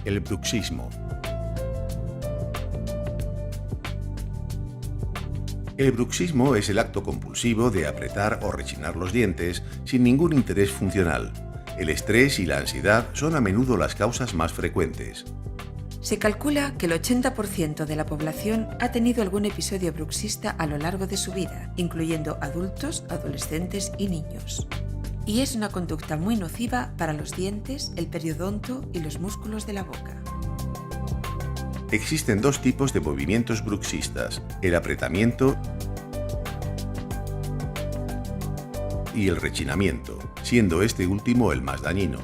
El bruxismo. El bruxismo es el acto compulsivo de apretar o rechinar los dientes sin ningún interés funcional. El estrés y la ansiedad son a menudo las causas más frecuentes. Se calcula que el 80% de la población ha tenido algún episodio bruxista a lo largo de su vida, incluyendo adultos, adolescentes y niños. Y es una conducta muy nociva para los dientes, el periodonto y los músculos de la boca. Existen dos tipos de movimientos bruxistas: el apretamiento y el rechinamiento, siendo este último el más dañino.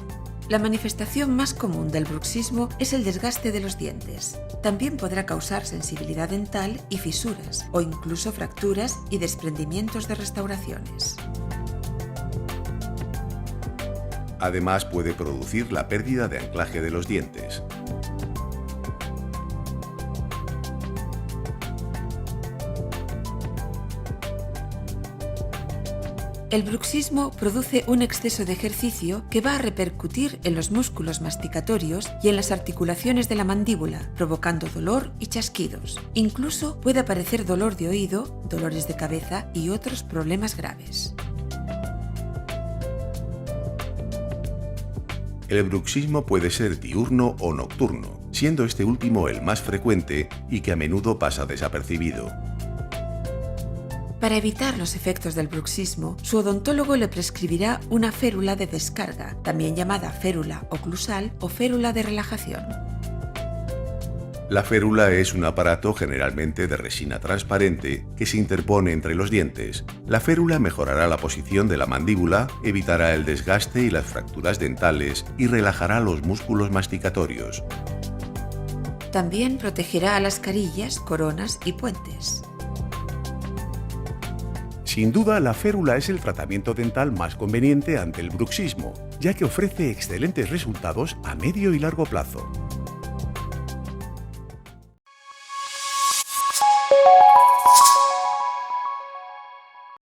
La manifestación más común del bruxismo es el desgaste de los dientes. También podrá causar sensibilidad dental y fisuras, o incluso fracturas y desprendimientos de restauraciones. Además, puede producir la pérdida de anclaje de los dientes. El bruxismo produce un exceso de ejercicio que va a repercutir en los músculos masticatorios y en las articulaciones de la mandíbula, provocando dolor y chasquidos. Incluso puede aparecer dolor de oído, dolores de cabeza y otros problemas graves. El bruxismo puede ser diurno o nocturno, siendo este último el más frecuente y que a menudo pasa desapercibido. Para evitar los efectos del bruxismo, su odontólogo le prescribirá una férula de descarga, también llamada férula oclusal o férula de relajación. La férula es un aparato generalmente de resina transparente que se interpone entre los dientes. La férula mejorará la posición de la mandíbula, evitará el desgaste y las fracturas dentales y relajará los músculos masticatorios. También protegerá a las carillas, coronas y puentes. Sin duda, la férula es el tratamiento dental más conveniente ante el bruxismo, ya que ofrece excelentes resultados a medio y largo plazo.